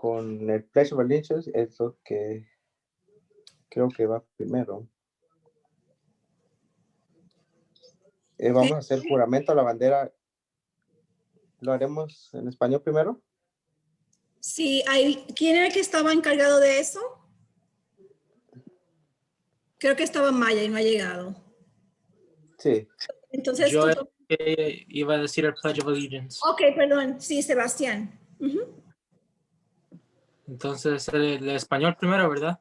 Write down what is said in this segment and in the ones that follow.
con el Pledge of Allegiance es lo que creo que va primero. Vamos a hacer juramento a la bandera. ¿Lo haremos en español primero? Sí, ¿quién era el que estaba encargado de eso? Creo que estaba Maya y no ha llegado. Sí. Entonces, yo iba a decir el Pledge of Allegiance. Ok, perdón. Sí, Sebastián. Entonces, el español primero, ¿verdad?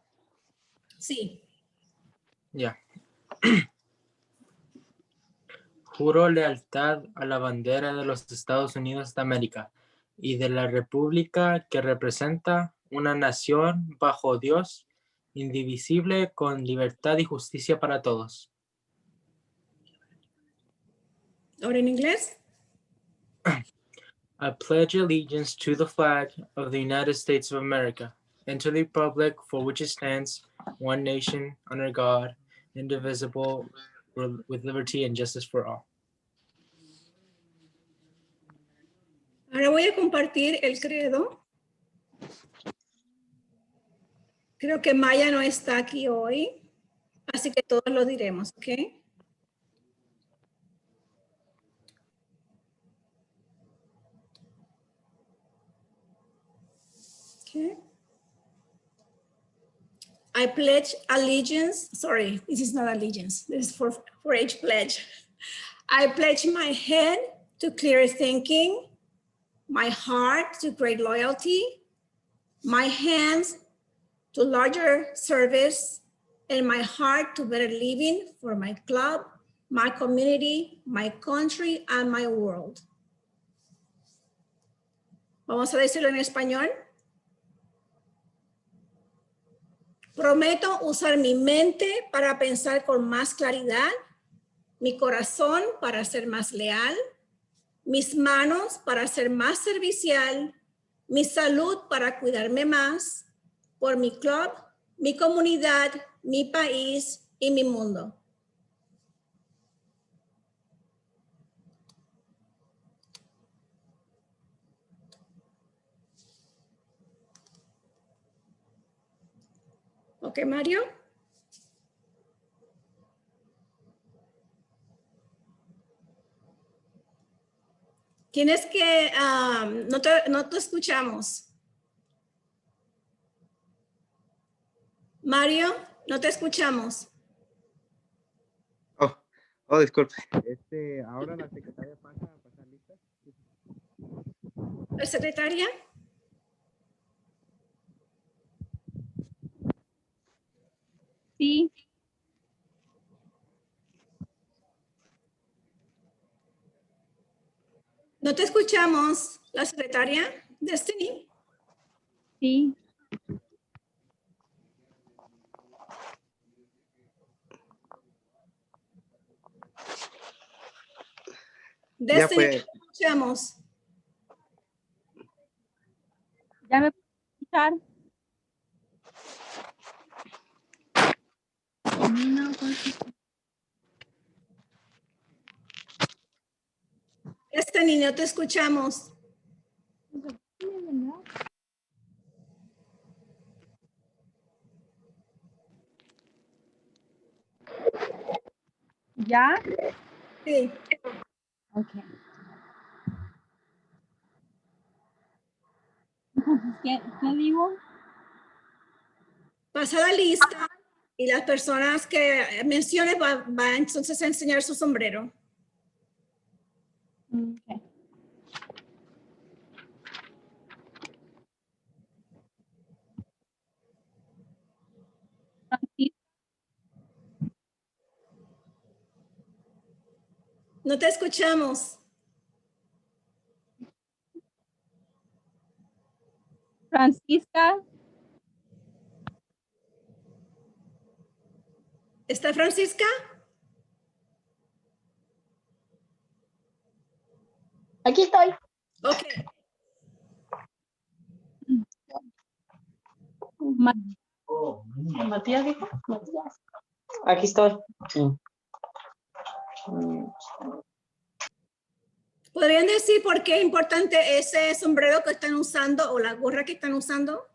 Sí. Ya. Juro lealtad a la bandera de los Estados Unidos de América y de la república que representa una nación bajo Dios, indivisible, con libertad y justicia para todos. ¿Ahora en inglés? I pledge allegiance to the flag of the United States of America and to the republic for which it stands, one nation, under God, indivisible, with liberty and justice for all. Ahora voy a compartir el credo. Creo que Maya no está aquí hoy, así que todos lo diremos, ¿ok? Okay. I pledge allegiance. Sorry, this is not allegiance. This is for H pledge. I pledge my head to clear thinking, my heart to great loyalty, my hands to larger service, and my heart to better living for my club, my community, my country, and my world. Vamos a decirlo en español. Prometo usar mi mente para pensar con más claridad, mi corazón para ser más leal, mis manos para ser más servicial, mi salud para cuidarme más, por mi club, mi comunidad, mi país y mi mundo. Ok, Mario. Tienes que, no te escuchamos. Mario, no te escuchamos. Oh, disculpe. Ahora la secretaria pasa a pasar lista. ¿La secretaria? Sí. No te escuchamos, la secretaria. Destiny. Sí. Destiny, Ya fue. te escuchamos. ¿Ya me puedo escuchar? No, pues. Destiny, no te escuchamos. ¿Ya? Sí. Ok. Entonces, ¿qué digo? Pasa la lista y las personas que menciones van entonces a enseñar su sombrero. Okay. No te escuchamos. Francisca. ¿Está Francisca? Aquí estoy. Ok. Matías dijo. Matías. Aquí estoy. Sí. ¿Podrían decir por qué es importante ese sombrero que están usando o la gorra que están usando?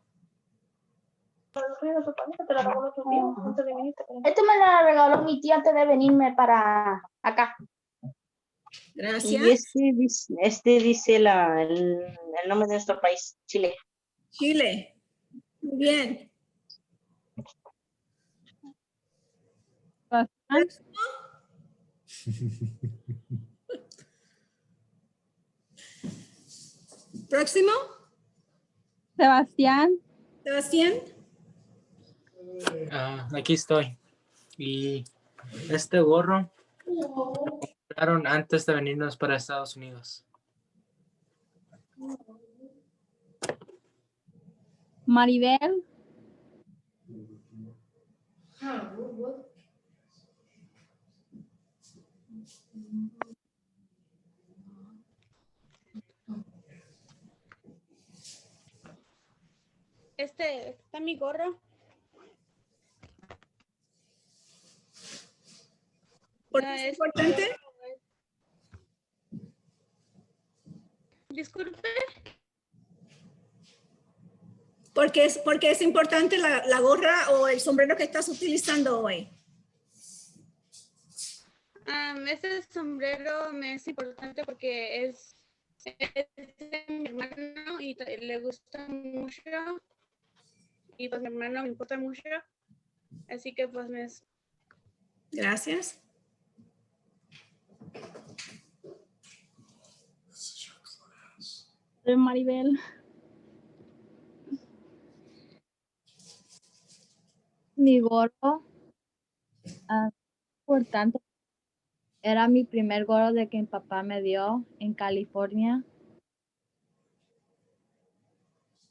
Esto me lo regaló mi tía antes de venirme para acá. Gracias. Y este dice el nombre de nuestro país, Chile. Chile. Muy bien. Sebastián, Próximo. Sebastián, Sebastián. Aquí estoy. Y este gorro compraron antes de venirnos para Estados Unidos. Maribel, Está mi gorro. ¿Por qué es importante? Disculpe. Porque es importante la gorra o el sombrero que estás utilizando hoy. Este sombrero me es importante porque es de mi hermano y le gusta mucho. Y pues mi hermano me importa mucho. Así que pues me es... Gracias. soy Maribel. Mi gorro, importante, era mi primer gorro de que mi papá me dio en California.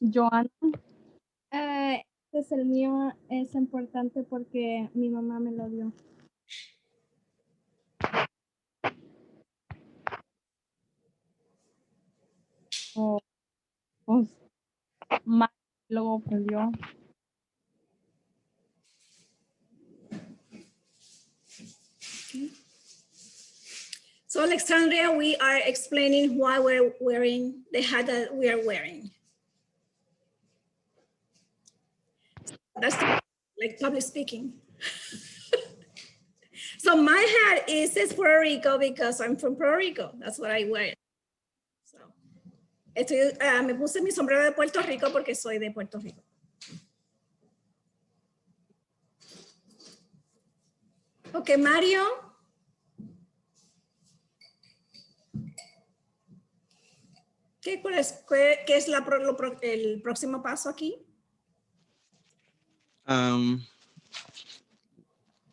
Joana, pues el mío es importante porque mi mamá me lo dio. Pues, más luego pues yo. So Alexandria, we are explaining why we're wearing the hat that we are wearing. That's like public speaking. So my hat says Puerto Rico because I'm from Puerto Rico. That's what I wear. So, me puse mi sombrero de Puerto Rico porque soy de Puerto Rico. Okay, Mario. ¿Qué es el próximo paso aquí?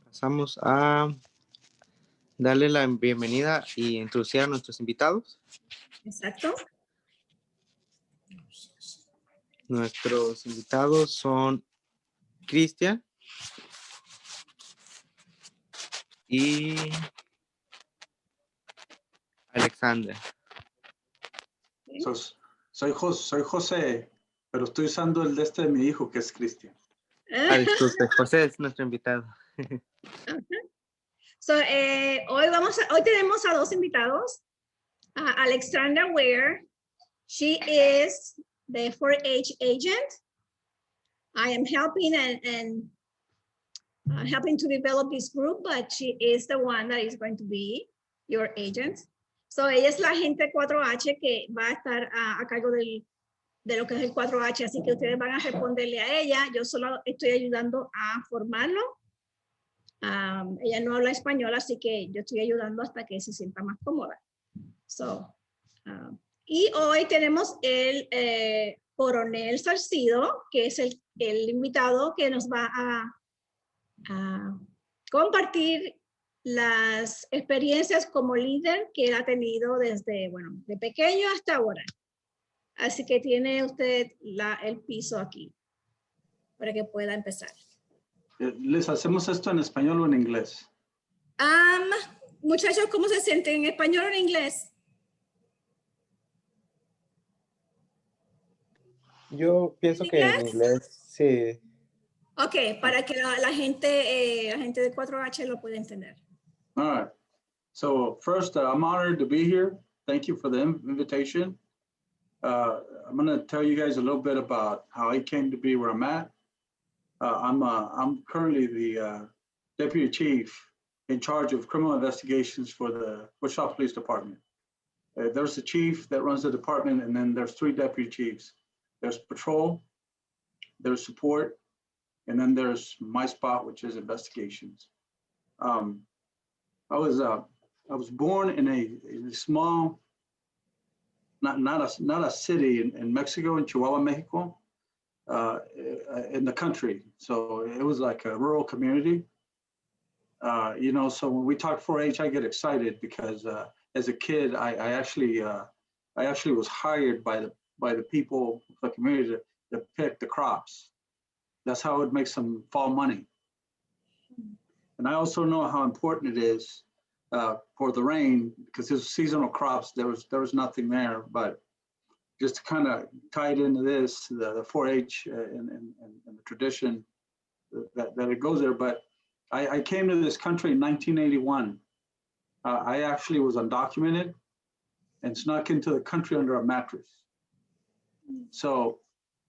Pasamos a darle la bienvenida y introducir a nuestros invitados. Exacto. Nuestros invitados son Cristian y Alexandra. Soy José, pero estoy usando el de mi hijo, que es Cristian. Disculpe, José es nuestro invitado. So, hoy tenemos a dos invitados. Alexandra Ware, she is the 4-H agent. I am helping and helping to develop this group, but she is the one that is going to be your agent. So, ella es la agente 4H que va a estar a cargo de lo que es el 4H, así que ustedes van a responderle a ella. Yo solo estoy ayudando a formarlo. Ella no habla español, así que yo estoy ayudando hasta que se sienta más cómoda. So, y hoy tenemos el coronel Salcido, que es el invitado que nos va a compartir las experiencias como líder que él ha tenido desde, bueno, de pequeño hasta ahora. Así que tiene usted el piso aquí para que pueda empezar. ¿Les hacemos esto en español o en inglés? Muchachos, ¿cómo se sienten? ¿En español o en inglés? Yo pienso que en inglés, sí. Ok, para que la gente de 4H lo pueda entender. All right. So first, I'm honored to be here. Thank you for the invitation. I'm going to tell you guys a little bit about how I came to be where I'm at. I'm currently the deputy chief in charge of criminal investigations for the Wichita Police Department. There's the chief that runs the department, and then there's 3 deputy chiefs. There's patrol, there's support, and then there's my spot, which is investigations. I was born in a small, not a city in Mexico, in Chihuahua, Mexico, in the country. So it was like a rural community. You know, so when we talk 4-H, I get excited because as a kid, I actually was hired by the people of the community to pick the crops. That's how it makes some fall money. And I also know how important it is for the rain, because there's seasonal crops. There was nothing there, but just to kind of tie it into this, the 4-H and the tradition that it goes there. But I came to this country in 1981. I actually was undocumented and snuck into the country under a mattress. So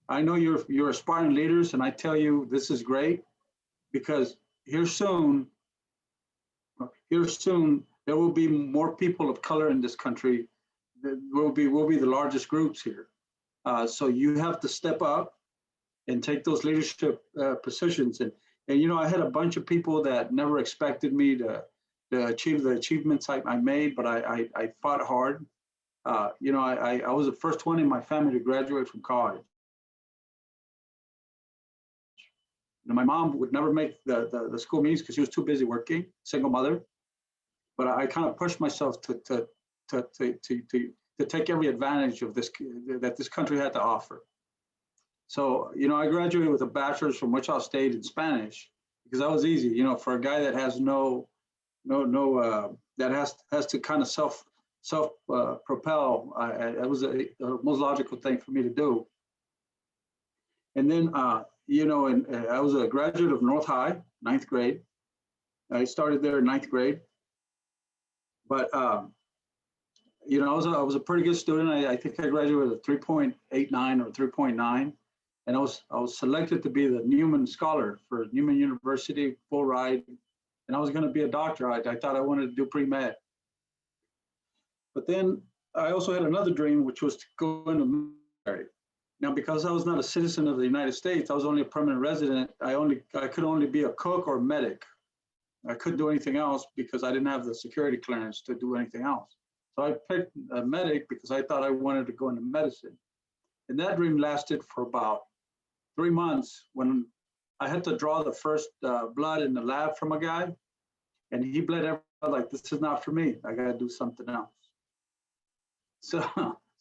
I know you're aspiring leaders, and I tell you this is great, because here soon there will be more people of color in this country. We'll be the largest groups here. So you have to step up and take those leadership positions. And you know, I had a bunch of people that never expected me to achieve the achievements I made, but I fought hard. You know, I was the first one in my family to graduate from college. You know, my mom would never make the school meetings because she was too busy working, single mother. But I kind of pushed myself to take every advantage of that this country had to offer. So, you know, I graduated with a bachelor's from Wichita State in Spanish, because that was easy. You know, for a guy that has that has to kind of self propel. It was the most logical thing for me to do. And then, you know, and I was a graduate of North High, 9th grade. I started there in 9th grade. But, you know, I was a pretty good student. I think I graduated with a 3.89 or 3.9. And I was selected to be the Newman Scholar for Newman University, full ride. And I was going to be a doctor. I thought I wanted to do pre-med. But then I also had another dream, which was to go into the military. Now, because I was not a citizen of the United States, I was only a permanent resident. I could only be a cook or medic. I couldn't do anything else because I didn't have the security clearance to do anything else. So I picked a medic because I thought I wanted to go into medicine. And that dream lasted for about 3 months, when I had to draw the first blood in the lab from a guy, and he bled everywhere. Like, this is not for me. I got to do something else. So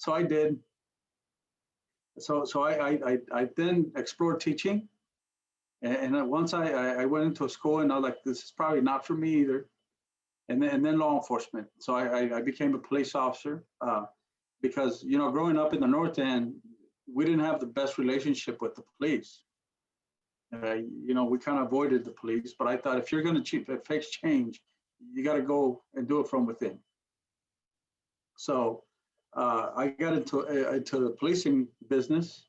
I did. So I then explored teaching, and once I went into a school, and I was like, this is probably not for me either. And then law enforcement. So I became a police officer because, you know, growing up in the North End, we didn't have the best relationship with the police. You know, we kind of avoided the police, but I thought if you're going to fix change, you got to go and do it from within. So I got into the policing business,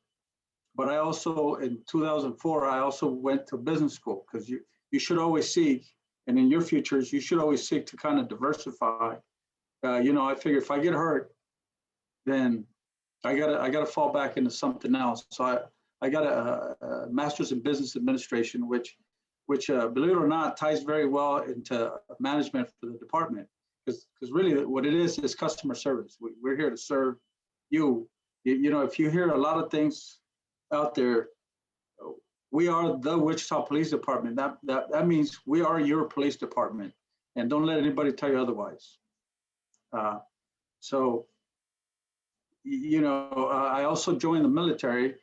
but I also, in 2004, I also went to business school, because you should always seek, and in your futures, you should always seek to kind of diversify. You know, I figure if I get hurt, then I gotta fall back into something else. So I got a master's in business administration, which believe it or not, ties very well into management for the department. Because really what it is customer service. We're here to serve you. You know, if you hear a lot of things out there, we are the Wichita Police Department. That means we are your police department, and don't let anybody tell you otherwise. So, you know, I also joined the military,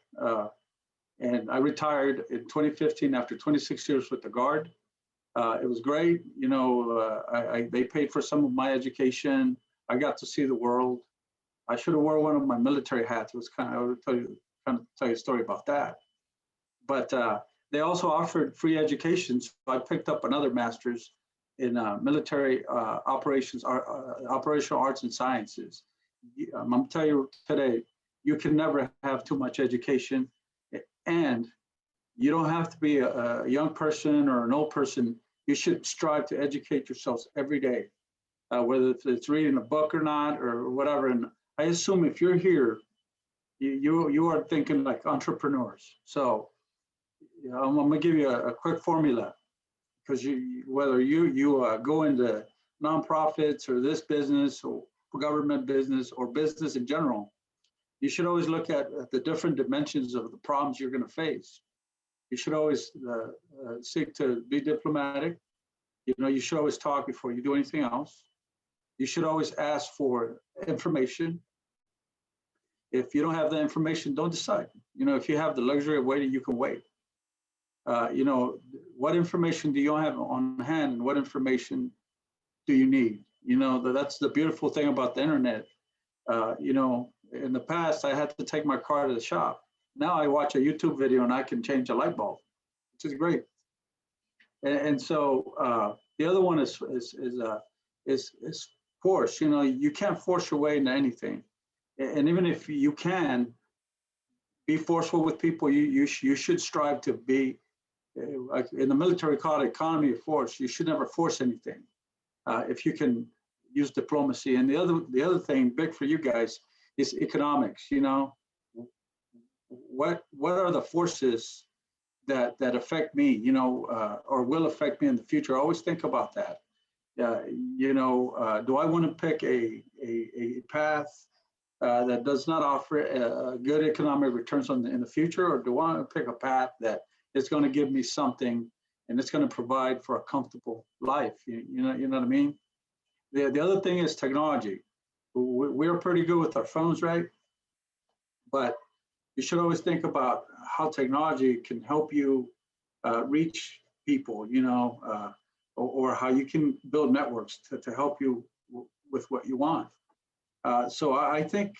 and I retired in 2015 after 26 years with the Guard. It was great. You know, they paid for some of my education. I got to see the world. I should have worn one of my military hats. It was I would tell you a story about that. But they also offered free education. So I picked up another master's in military operational arts and sciences. I'm gonna tell you today, you can never have too much education, and you don't have to be a young person or an old person. You should strive to educate yourselves every day, whether it's reading a book or not, or whatever. And I assume if you're here, you are thinking like entrepreneurs. So I'm gonna give you a quick formula, because whether you go into nonprofits or this business or government business or business in general, you should always look at the different dimensions of the problems you're going to face. You should always seek to be diplomatic. You should always talk before you do anything else. You should always ask for information. If you don't have the information, don't decide. If you have the luxury of waiting, you can wait. What information do you have on hand, and what information do you need? That's the beautiful thing about the internet. In the past, I had to take my car to the shop. Now I watch a YouTube video and I can change a light bulb, which is great. And so the other one is force. You can't force your way into anything. And even if you can be forceful with people, you should strive to be, like in the military, called economy of force. You should never force anything. If you can use diplomacy. And the other thing big for you guys is economics. What are the forces that affect me, or will affect me in the future? I always think about that. Do I want to pick a path that does not offer good economic returns in the future, or do I want to pick a path that is going to give me something and it's going to provide for a comfortable life? You know what I mean? The other thing is technology. We're pretty good with our phones, right? But you should always think about how technology can help you reach people, or how you can build networks to help you with what you want. So I think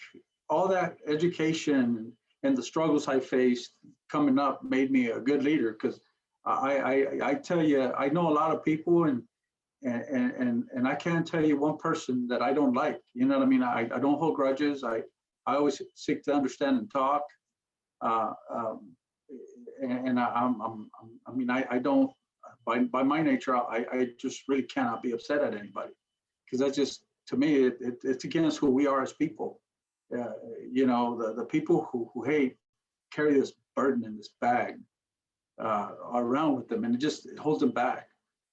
all that education and the struggles I faced coming up made me a good leader, because I tell you, I know a lot of people, and I can't tell you one person that I don't like. You know what I mean? I don't hold grudges. I always seek to understand and talk. I don't, by my nature, I just really cannot be upset at anybody, because that's just, to me, it's against who we are as people. The people who hate carry this burden and this bag around with them, and it holds them back.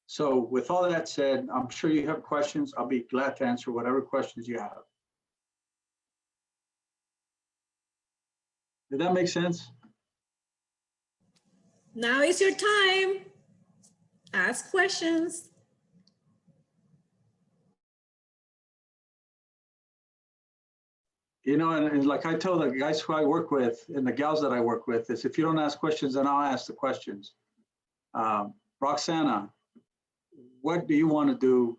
So with all that said, I'm sure you have questions. I'll be glad to answer whatever questions you have. Did that make sense? Now is your time. Ask questions. And like I tell the guys who I work with and the gals that I work with is, if you don't ask questions, then I'll ask the questions. Roxana, what do you want to do?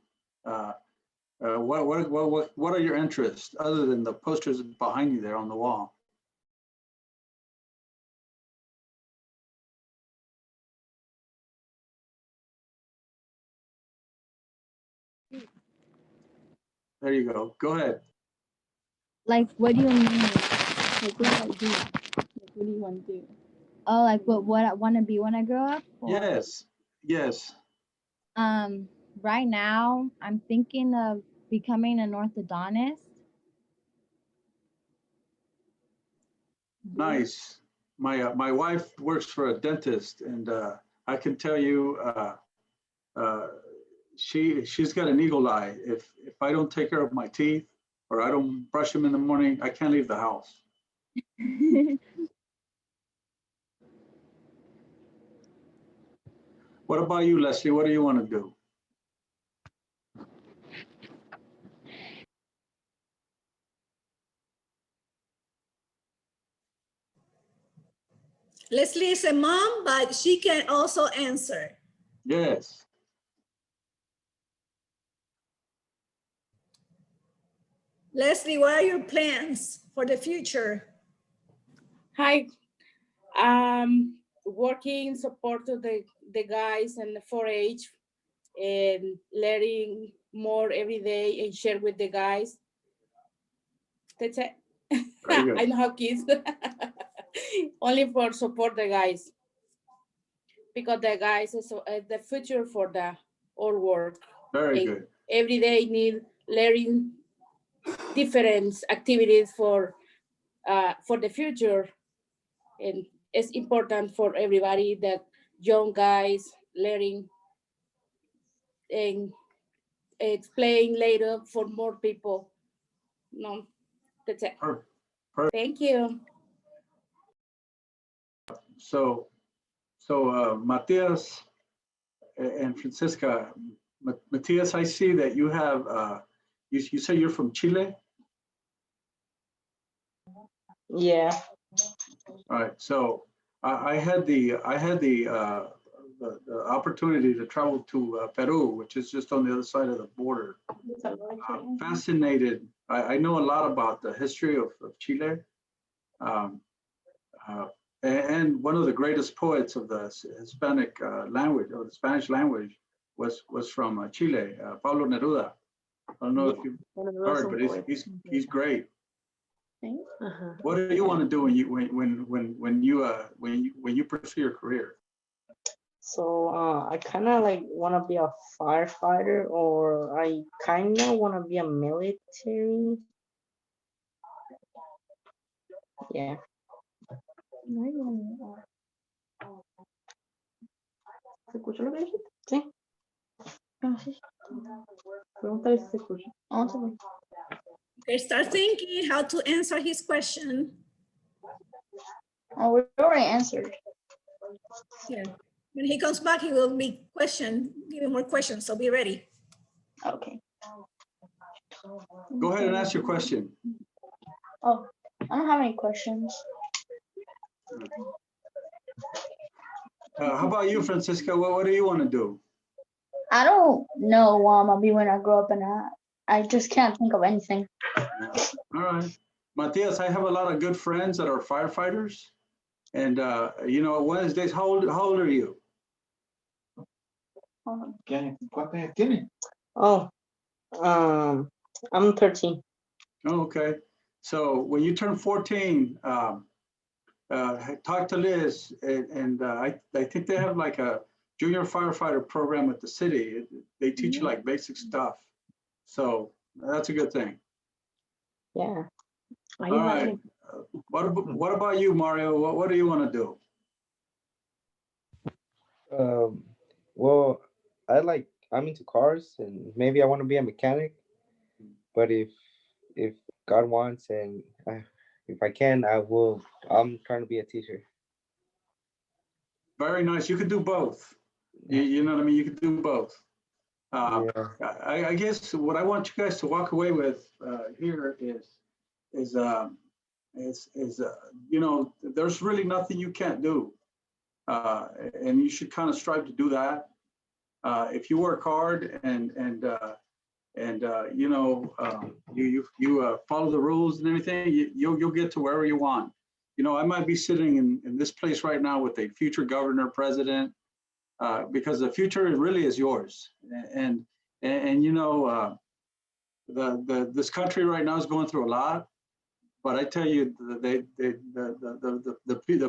What are your interests other than the posters behind you there on the wall? There you go. Go ahead. Like, what do you mean? Like, what do I do? Like, what do you want to do? Oh, like what I want to be when I grow up? Or, Yes. Right now, I'm thinking of becoming an orthodontist. Nice. My wife works for a dentist, and I can tell you, she's got an eagle eye. If I don't take care of my teeth, or I don't brush them in the morning, I can't leave the house. What about you, Leslie? What do you want to do? Leslie is a mom, but she can also answer. Yes. Leslie, what are your plans for the future? Hi, working support of the guys and the 4-H, and learning more every day and share with the guys. That's it. Very good. I don't have kids. Only for support the guys. Because the guys is the future for the all work. Very good. Every day need learning different activities for the future. And it's important for everybody that young guys learning and explain later for more people. No, that's it. Perfect. Thank you. So Matias and Francisca, Matias, I see that you have, you say you're from Chile? Yeah. All right, so I had the opportunity to travel to Peru, which is just on the other side of the border. I'm fascinated. I know a lot about the history of Chile. And one of the greatest poets of the Hispanic language, or the Spanish language, was from Chile, Pablo Neruda. I don't know if you've heard, but he's great. What do you want to do when you pursue your career? So I kind of like want to be a firefighter, or I kind of want to be a military. Yeah. ¿Se escuchó lo que dijiste? Sí. Ah, sí. Pregúntale si se escucha. Vamos a ver. Okay, start thinking how to answer his question. Oh, we already answered. Yeah. When he comes back, he will be giving more questions, so be ready. Okay. Go ahead and ask your question. Oh, I don't have any questions. How about you, Francisca? What do you want to do? I don't know what I'm gonna be when I grow up, and I just can't think of anything. All right. Matias, I have a lot of good friends that are firefighters. And, you know, Wednesdays, how old are you? Oh, I'm 13. Oh, okay. So when you turn 14, talk to Liz, and I think they have like a junior firefighter program at the city. They teach you like basic stuff. So that's a good thing. Yeah. All right. What about you, Mario? What do you want to do? Well, I'm into cars, and maybe I want to be a mechanic. But if God wants, and if I can, I will. I'm trying to be a teacher. Very nice. You could do both. You know what I mean? You could do both. Yeah. I guess what I want you guys to walk away with here is you know, there's really nothing you can't do, and you should kind of strive to do that. If you work hard and you know, you follow the rules and everything, you'll get to wherever you want. You know, I might be sitting in this place right now with a future governor, president, because the future really is yours. And you know, this country right now is going through a lot. But I tell you, the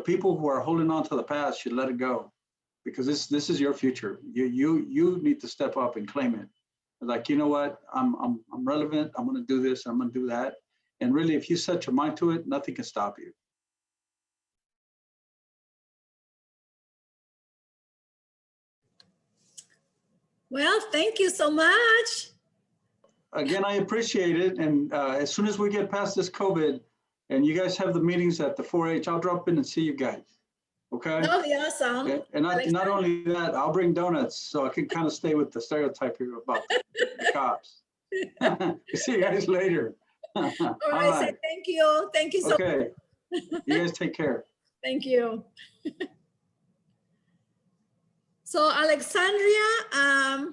people who are holding on to the past should let it go, because this is your future. You need to step up and claim it. Like, you know what, I'm relevant. I'm going to do this. I'm going to do that. And really, if you set your mind to it, nothing can stop you. Well, thank you so much. Again, I appreciate it. And as soon as we get past this COVID and you guys have the meetings at the 4-H, I'll drop in and see you guys. Okay. That would be awesome. And not only that, I'll bring donuts so I can kind of stay with the stereotype here about the cops. See you guys later. All right. So thank you. Thank you so much. Okay. You guys take care. Thank you. So Alexandria,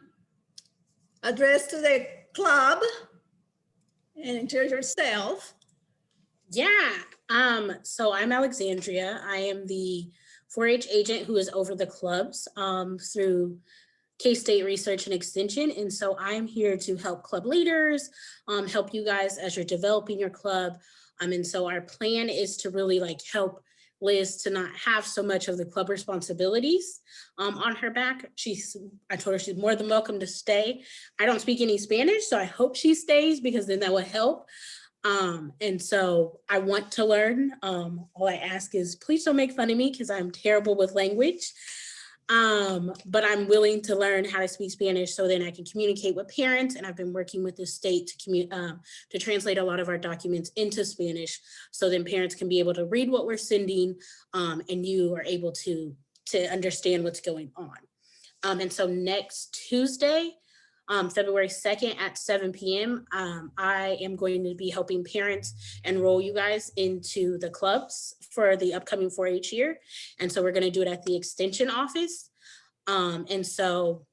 address to the club and introduce yourself. Yeah. So I'm Alexandria. I am the 4-H agent who is over the clubs through K-State Research and Extension. And so I'm here to help club leaders, help you guys as you're developing your club. And so our plan is to really like help Liz to not have so much of the club responsibilities on her back. I told her she's more than welcome to stay. I don't speak any Spanish, so I hope she stays because then that will help. And so I want to learn. All I ask is please don't make fun of me because I'm terrible with language. But I'm willing to learn how to speak Spanish so then I can communicate with parents. And I've been working with the state to translate a lot of our documents into Spanish so then parents can be able to read what we're sending and you are able to understand what's going on. And so next Tuesday, February 2nd at 7 p.m. I am going to be helping parents enroll you guys into the clubs for the upcoming 4-H year. And so we're going to do it at the extension office. And so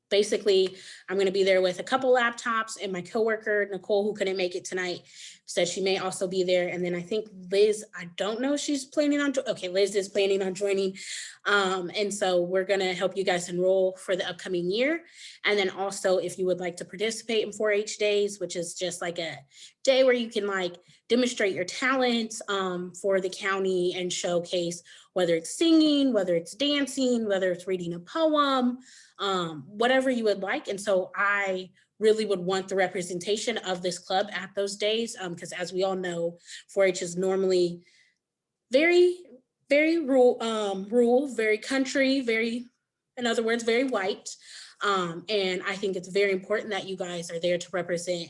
basically, I'm going to be there with a couple laptops, and my coworker, Nicole, who couldn't make it tonight, said she may also be there. And then I think Liz, I don't know if she's planning on, Liz is planning on joining. And so we're going to help you guys enroll for the upcoming year. And then also, if you would like to participate in 4-H days, which is just like a day where you can like demonstrate your talents for the county and showcase whether it's singing, whether it's dancing, whether it's reading a poem, whatever you would like. And so I really would want the representation of this club at those days, because as we all know, 4-H is normally very, very rural, very country, very, in other words, very white. And I think it's very important that you guys are there to represent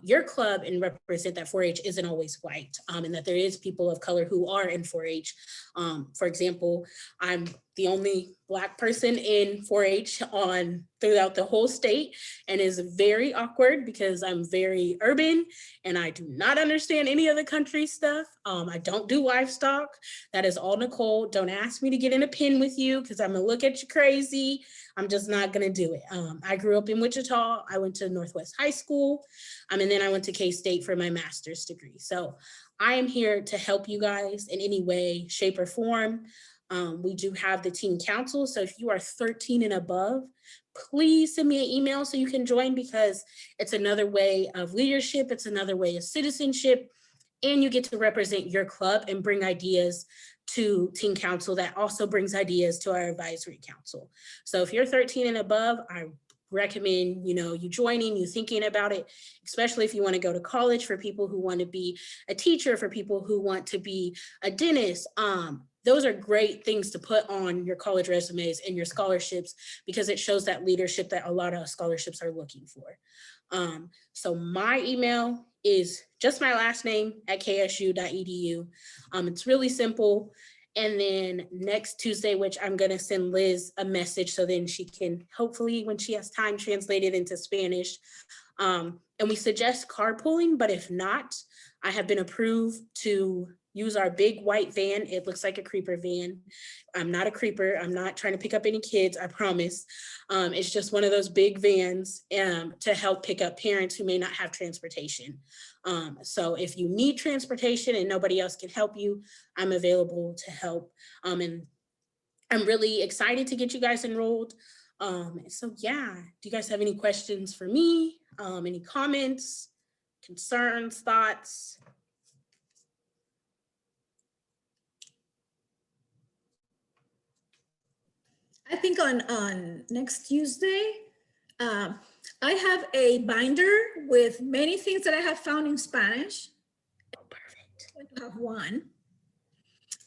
your club and represent that 4-H isn't always white, and that there is people of color who are in 4-H. For example, I'm the only Black person in 4-H throughout the whole state, and is very awkward because I'm very urban and I do not understand any of the country stuff. I don't do livestock. That is all Nicole. Don't ask me to get in a pen with you because I'm gonna look at you crazy. I'm just not gonna do it. I grew up in Wichita. I went to Northwest High School, and then I went to K-State for my master's degree. So I am here to help you guys in any way, shape, or form. We do have the teen council. So if you are 13 and above, please send me an email so you can join, because it's another way of leadership. It's another way of citizenship. And you get to represent your club and bring ideas to teen council that also brings ideas to our advisory council. So if you're 13 and above, I recommend, you joining, you thinking about it, especially if you want to go to college, for people who want to be a teacher, for people who want to be a dentist. Those are great things to put on your college resumes and your scholarships, because it shows that leadership that a lot of scholarships are looking for. So my email is just my last name @ksu.edu. It's really simple. And then next Tuesday, which I'm going to send Liz a message so then she can, hopefully when she has time, translate it into Spanish. And we suggest carpooling, but if not, I have been approved to use our big white van. It looks like a creeper van. I'm not a creeper. I'm not trying to pick up any kids, I promise. It's just one of those big vans to help pick up parents who may not have transportation. So if you need transportation and nobody else can help you, I'm available to help. And I'm really excited to get you guys enrolled. So yeah, do you guys have any questions for me? Any comments, concerns, thoughts? I think on next Tuesday, I have a binder with many things that I have found in Spanish. Perfect. I'm going to have one.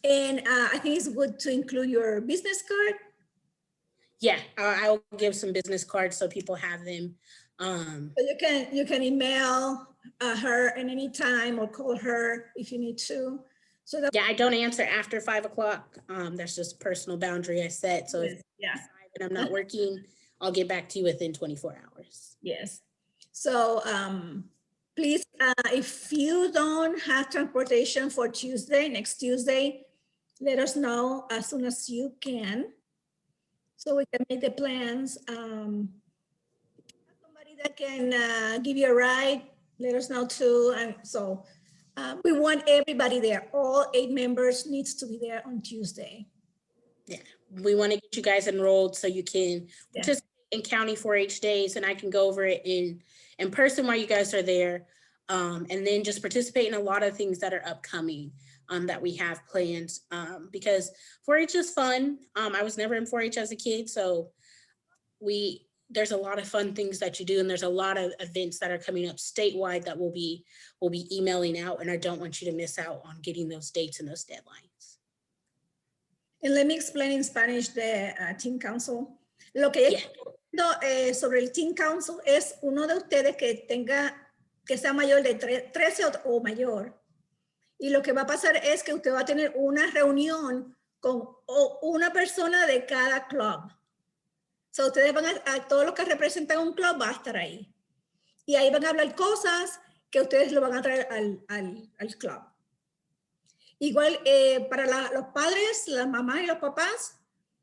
And I think it's good to include your business card. Yeah, I'll give some business cards so people have them. So you can email her at any time or call her if you need to. So that, yeah, I don't answer after 5 o'clock. That's just a personal boundary I set. So if I'm not working, I'll get back to you within 24 hours. Yes. So please, if you don't have transportation for Tuesday, next Tuesday, let us know as soon as you can, so we can make the plans. Somebody that can give you a ride, let us know too. And so we want everybody there. All 8 members needs to be there on Tuesday. We want to get you guys enrolled so you can participate in county 4-H days, and I can go over it in person while you guys are there. And then just participate in a lot of things that are upcoming that we have planned, because 4-H is fun. I was never in 4-H as a kid, so there's a lot of fun things that you do, and there's a lot of events that are coming up statewide that we'll be emailing out, and I don't want you to miss out on getting those dates and those deadlines. And let me explain in Spanish the Teen Council. Lo que sobre el Teen Council es uno de ustedes que sea mayor de 13 o mayor. Y lo que va a pasar es que usted va a tener una reunión con una persona de cada club. So ustedes van a todos los que representan un club va a estar ahí. Y ahí van a hablar cosas que ustedes lo van a traer al club. Igual para los padres, las mamás y los papás,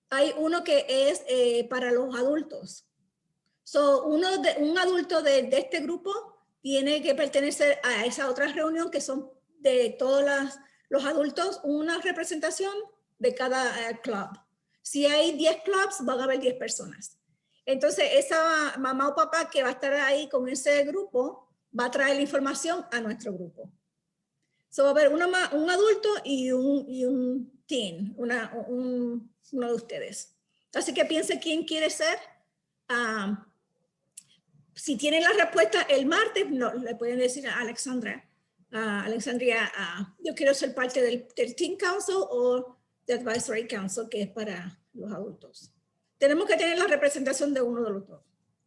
hay uno que es para los adultos. So, un adulto de este grupo tiene que pertenecer a esa otra reunión que son de todos los adultos, una representación de cada club. Si hay 10 clubs, van a haber 10 personas. Entonces, esa mamá o papá que va a estar ahí con ese grupo va a traer la información a nuestro grupo. So, va a haber un adulto y un teen, uno de ustedes. Así que piense quién quiere ser. Si tienen la respuesta el martes, no, le pueden decir a Alexandria, yo quiero ser parte del Teen Council o del Advisory Council, que es para los adultos. Tenemos que tener la representación de uno de los dos.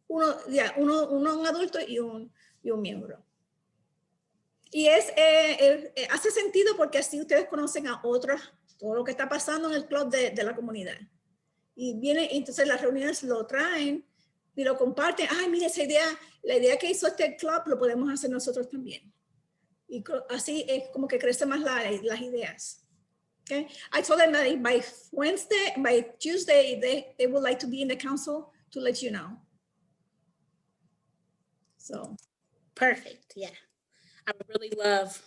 Uno un adulto y un miembro. Y hace sentido porque así ustedes conocen a otros, todo lo que está pasando en el club de la comunidad. Y entonces las reuniones lo traen y lo comparten. Ay, mire esa idea, la idea que hizo este club lo podemos hacer nosotros también. Y así es como que crecen más las ideas. Okay? I told them that by Tuesday, they would like to be in the council to let you know. So. Perfect, yeah. I would really love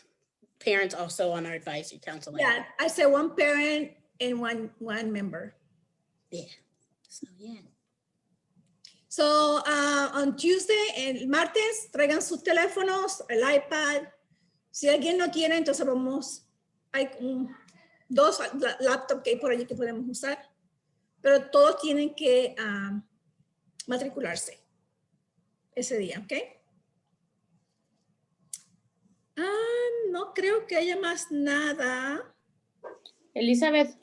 parents also on our advisory council. Yeah, I said one parent and one member. Yeah, so yeah. So on Tuesday, el martes, traigan sus teléfonos, el iPad. Si alguien no tiene, entonces hay 2 laptops que hay por allí que podemos usar, pero todos tienen que matricularse ese día, ¿ok? No creo que haya más nada. Elizabeth.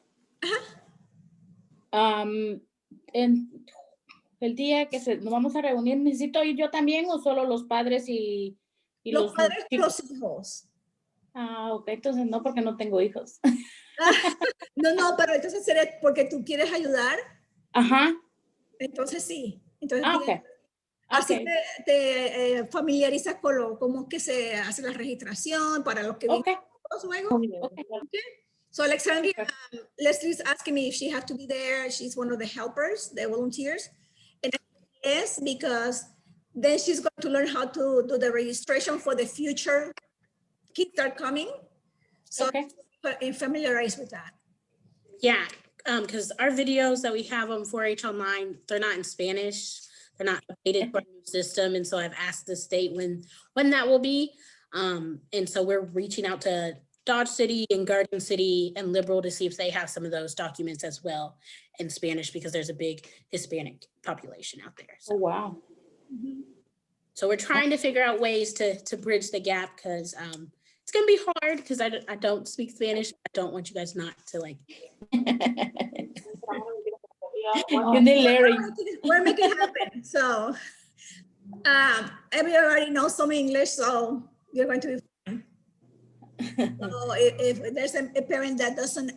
Ajá. El día que nos vamos a reunir, ¿necesito ir yo también o solo los padres y los padres y los hijos? Ok, entonces no, porque no tengo hijos. No, pero entonces sería porque tú quieres ayudar. Ajá. Entonces sí. Entonces, okay. Así te familiarizas con cómo es que se hace la registración para los que vienen luego. Okay. So Alexandria, Leslie's asking me if she has to be there. She's one of the helpers, the volunteers. And yes, because then she's going to learn how to do the registration for the future kids that are coming. So familiarize with that. Yeah, because our videos that we have on 4-H Online, they're not in Spanish. They're not updated for a new system. And so I've asked the state when that will be. And so we're reaching out to Dodge City and Garden City and Liberal to see if they have some of those documents as well in Spanish, because there's a big Hispanic population out there. So. Oh, wow. Mm-hmm. So we're trying to figure out ways to bridge the gap, because it's going to be hard because I don't speak Spanish. I don't want you guys not to like. We're making it happen. So everybody knows some English, so you're going to be fine. So if there's a parent that doesn't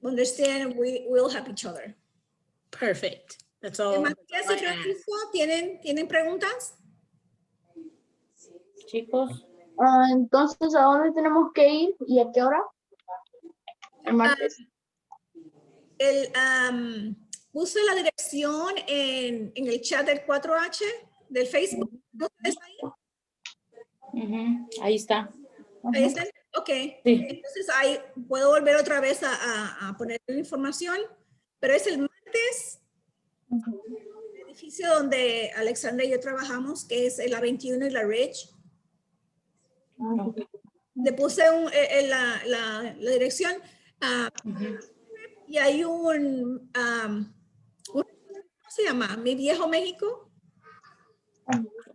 understand, we'll help each other. Perfect. That's all. ¿Tienen preguntas? Chicos. Entonces, ¿a dónde tenemos que ir y a qué hora? El martes. Puse la dirección en el chat del 4H del Facebook. ¿No está ahí? Ahí está. Ahí está. Ok, Sí. entonces ahí puedo volver otra vez a poner la información, pero es el martes, el edificio donde Alexandra y yo trabajamos, que es la 21 y la Ridge. Le puse la dirección y hay ¿cómo se llama? Mi Viejo México,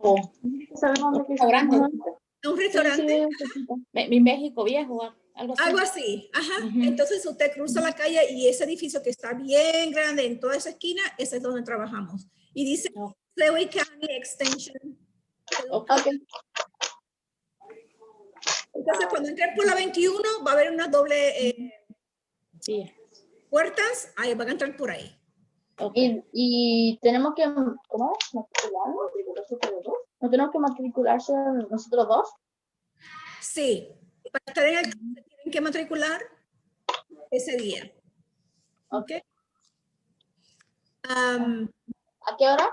Oh, ¿Sabes dónde que está? restaurante. un restaurante. Mi México viejo, algo así. Algo así, ajá. Ujú. Entonces usted cruza la calle y ese edificio que está bien grande en toda esa esquina, ese es donde trabajamos. Y dice Oh. Lewis County Extension. Ok. Entonces cuando entren por la 21 va a haber una doble Sí. puertas, ahí van a entrar por ahí. Okay. Y tenemos que, ¿cómo es? ¿Matricularse entre los dos? ¿No tenemos que matricularse nosotros dos? Sí, para estar en el club se tienen que matricular ese día. ¿Ok? ¿A qué hora?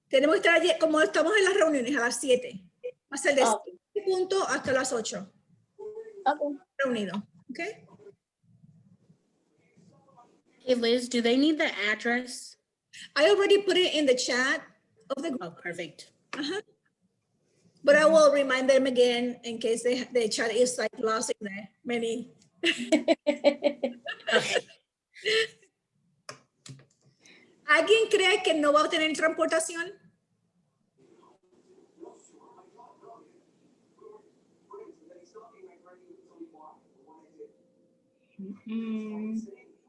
Tenemos que estar allí, como estamos en las reuniones, a las 7. Va a ser de Ok. 7 punto hasta las 8. Ok. Reunido. ¿Ok? Hey, Liz, do they need the address? I already put it in the chat of the group. Oh, perfect. But I will remind them again in case the chat is like lost in there. Many. Okay. ¿Alguien cree que no va a tener transportación?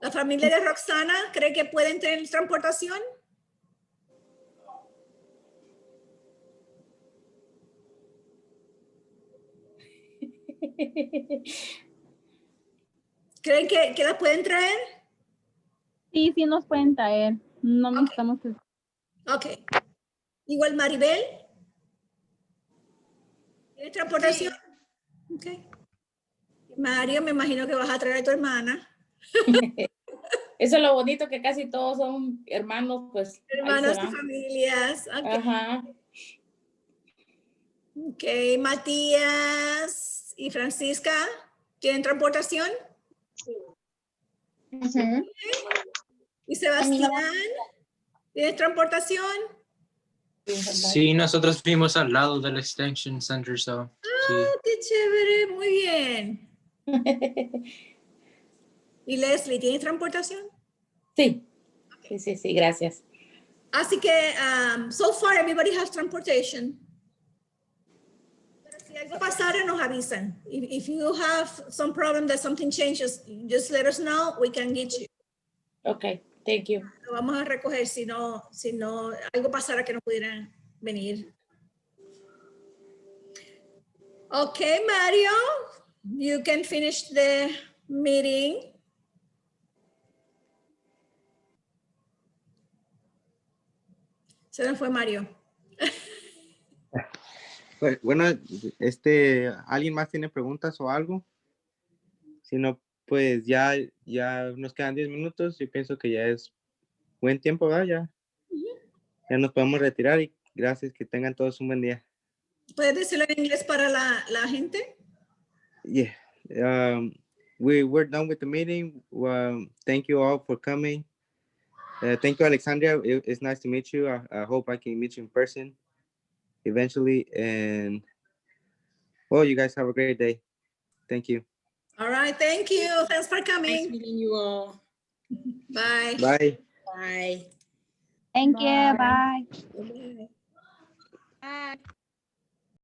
¿La familia de Roxana cree que pueden tener transportación? ¿Creen que la pueden traer? Sí, sí nos pueden traer. No necesitamos que... Ok. Igual Maribel. ¿Tiene transportación? Ok. Mario, me imagino que vas a traer a tu hermana. Eso es lo bonito, que casi todos son hermanos, pues. Hermanos ahí y se van. familias. Okay. Ajá. Ok, Matías y Francisca, ¿tienen transportación? ¿Y Sebastián? ¿Tienes transportación? Sí, nosotros vimos al lado del Extension Center, so, sí. Oh, qué chévere, muy bien. ¿Y Leslie, tienes transportación? Sí. Sí, gracias. Así que, so far, everybody has transportation. Pero si algo pasara, nos avisan. If you have some problem that something changes, just let us know, we can get you. Okay, thank you. Lo vamos a recoger si no algo pasara que no pudieran venir. Okay, Mario, you can finish the meeting. Se nos fue Mario. Bueno, ¿alguien más tiene preguntas o algo? Si no, pues ya nos quedan 10 minutos. Yo pienso que ya es buen tiempo, ¿verdad? Ya nos podemos retirar y gracias, que tengan todos un buen día. ¿Puedes decirlo en inglés para la gente? Yeah. We're done with the meeting. Thank you all for coming. Thank you, Alexandria. It's nice to meet you. I hope I can meet you in person eventually. And well, you guys have a great day. Thank you. All right, thank you. Thanks for Nice coming. meeting you all. Bye. Bye. Bye. Thank you. Bye. Bye. Bye.